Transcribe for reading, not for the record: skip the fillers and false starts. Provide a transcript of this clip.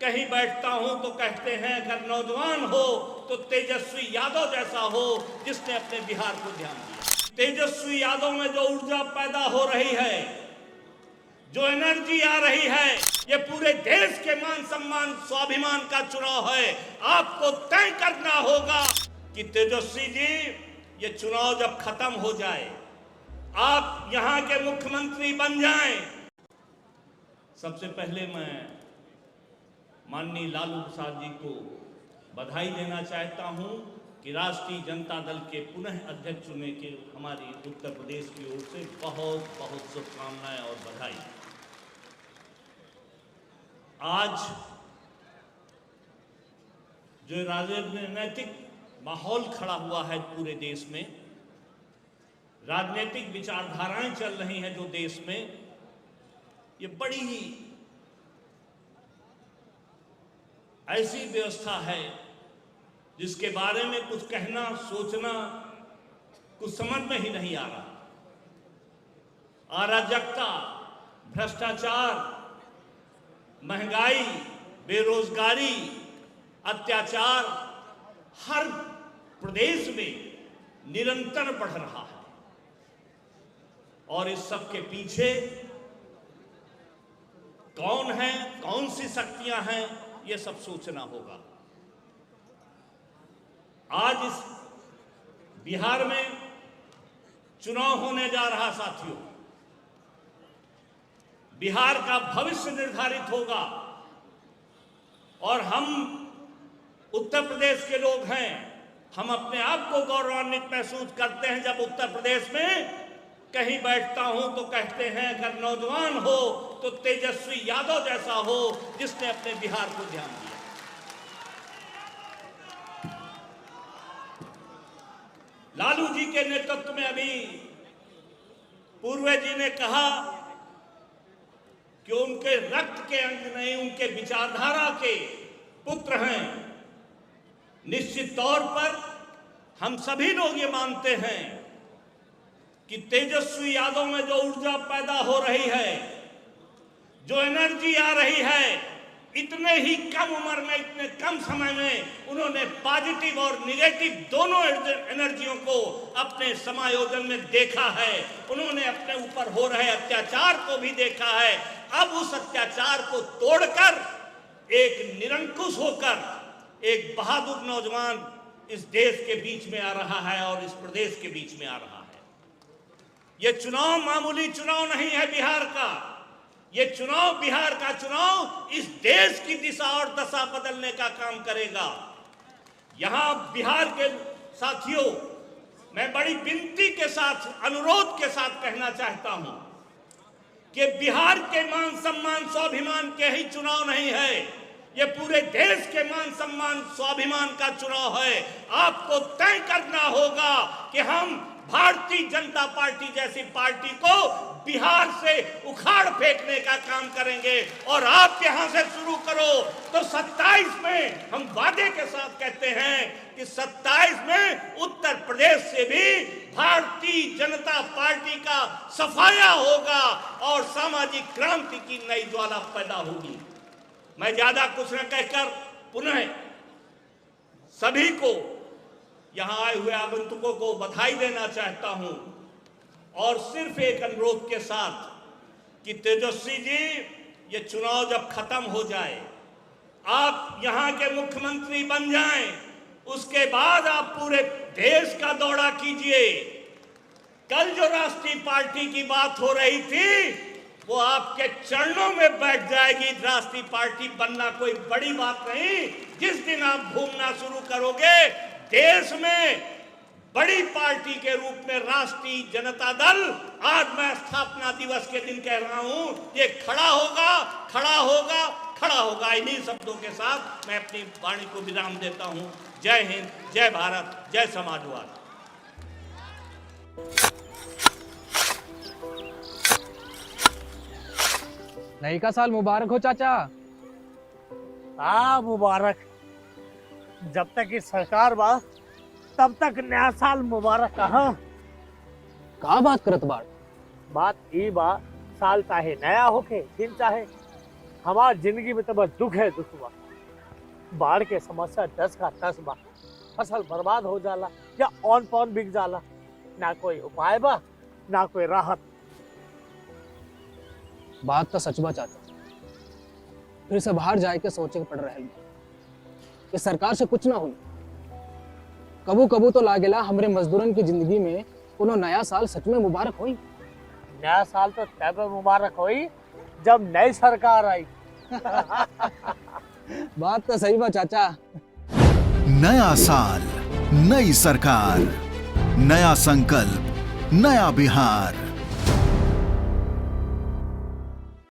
कहीं बैठता हूं तो कहते हैं अगर नौजवान हो तो तेजस्वी यादव जैसा हो जिसने अपने बिहार को ध्यान दिया। तेजस्वी यादव में जो ऊर्जा पैदा हो रही है, जो एनर्जी आ रही है, ये पूरे देश के मान सम्मान स्वाभिमान का चुनाव है। आपको तय करना होगा कि तेजस्वी जी, ये चुनाव जब खत्म हो जाए, आप यहां के मुख्यमंत्री बन जाएं, सबसे पहले मैं माननीय लालू प्रसाद जी को बधाई देना चाहता हूं कि राष्ट्रीय जनता दल के पुनः अध्यक्ष चुनने के हमारी उत्तर प्रदेश की ओर से बहुत बहुत शुभकामनाएं और बधाई। आज जो राजनीतिक माहौल खड़ा हुआ है पूरे देश में, राजनीतिक विचारधाराएं चल रही हैं जो देश में, ये बड़ी ही ऐसी व्यवस्था है जिसके बारे में कुछ कहना सोचना कुछ समझ में ही नहीं आ रहा। अराजकता, भ्रष्टाचार, महंगाई, बेरोजगारी, अत्याचार हर प्रदेश में निरंतर बढ़ रहा है और इस सब के पीछे कौन है, कौन सी शक्तियां हैं, ये सब सोचना होगा। आज इस बिहार में चुनाव होने जा रहा साथियों, बिहार का भविष्य निर्धारित होगा और हम उत्तर प्रदेश के लोग हैं, हम अपने आप को गौरवान्वित महसूस करते हैं जब उत्तर प्रदेश में कहीं बैठता हूं तो कहते हैं अगर नौजवान हो तो तेजस्वी यादव जैसा हो जिसने अपने बिहार को ध्यान दिया। लालू जी के नेतृत्व में अभी पूर्व जी ने कहा कि उनके रक्त के अंग नहीं, उनके विचारधारा के पुत्र हैं। निश्चित तौर पर हम सभी लोग ये मानते हैं कि तेजस्वी यादव में जो ऊर्जा पैदा हो रही है, जो एनर्जी आ रही है, इतने ही कम उम्र में, इतने कम समय में उन्होंने पॉजिटिव और निगेटिव दोनों एनर्जियों को अपने समायोजन में देखा है। उन्होंने अपने ऊपर हो रहे अत्याचार को भी देखा है। अब उस अत्याचार को तोड़कर एक निरंकुश होकर एक बहादुर नौजवान इस देश के बीच में आ रहा है और इस प्रदेश के बीच में आ रहा है। ये चुनाव मामूली चुनाव नहीं है बिहार का। ये चुनाव, बिहार का चुनाव इस देश की दिशा और दशा बदलने का काम करेगा। यहां बिहार के साथियों, मैं बड़ी विनती के साथ, अनुरोध के साथ कहना चाहता हूं कि बिहार के मान सम्मान स्वाभिमान के ही चुनाव नहीं है, ये पूरे देश के मान सम्मान स्वाभिमान का चुनाव है। आपको तय करना होगा कि हम भारतीय जनता पार्टी जैसी पार्टी को बिहार से उखाड़ फेंकने का काम करेंगे और आप यहां से शुरू करो तो 27 में हम वादे के साथ कहते हैं कि 27 में उत्तर प्रदेश से भी भारतीय जनता पार्टी का सफाया होगा और सामाजिक क्रांति की नई ज्वाला पैदा होगी। मैं ज्यादा कुछ न कहकर पुनः सभी को, यहां आए हुए आगंतुकों को बधाई देना चाहता हूं और सिर्फ एक अनुरोध के साथ कि तेजस्वी जी, ये चुनाव जब खत्म हो जाए, आप यहां के मुख्यमंत्री बन जाएं, उसके बाद आप पूरे देश का दौरा कीजिए। कल जो राष्ट्रीय पार्टी की बात हो रही थी वो आपके चरणों में बैठ जाएगी। राष्ट्रीय पार्टी बनना कोई बड़ी बात नहीं। जिस दिन आप घूमना शुरू करोगे देश में बड़ी पार्टी के रूप में राष्ट्रीय जनता दल, आज मैं स्थापना दिवस के दिन कह रहा हूं, ये खड़ा होगा, खड़ा होगा, खड़ा होगा। इन्हीं शब्दों के साथ मैं अपनी वाणी को विराम देता हूं। जय हिंद, जय भारत, जय समाजवाद। नई का साल मुबारक हो चाचा। मुबारक। जब तक की सरकार बा तब तक नया साल मुबारक। का बात करत बाड़? बात ई बा, साल चाहे नया होके फिर चाहे हमारी जिंदगी में तो बस दुख है दुख बा। बाढ़ के समस्या 10 का 10 बा। फसल बर्बाद हो जाला या ऑन पॉन बिक जाला। ना कोई उपाय बा ना कोई राहत। बात तो सच बा चाचा। फिर से बाहर जाए के सोचे के पड़ रहा है कि सरकार से कुछ ना हुई। कबू कबू तो लागेला हमरे मजदूरन की जिंदगी में कोनो नया साल सच में मुबारक होई। नया साल तो तब मुबारक हुई जब नई सरकार आई। बात तो सही बा चाचा। नया साल, नई सरकार, नया संकल्प, नया बिहार।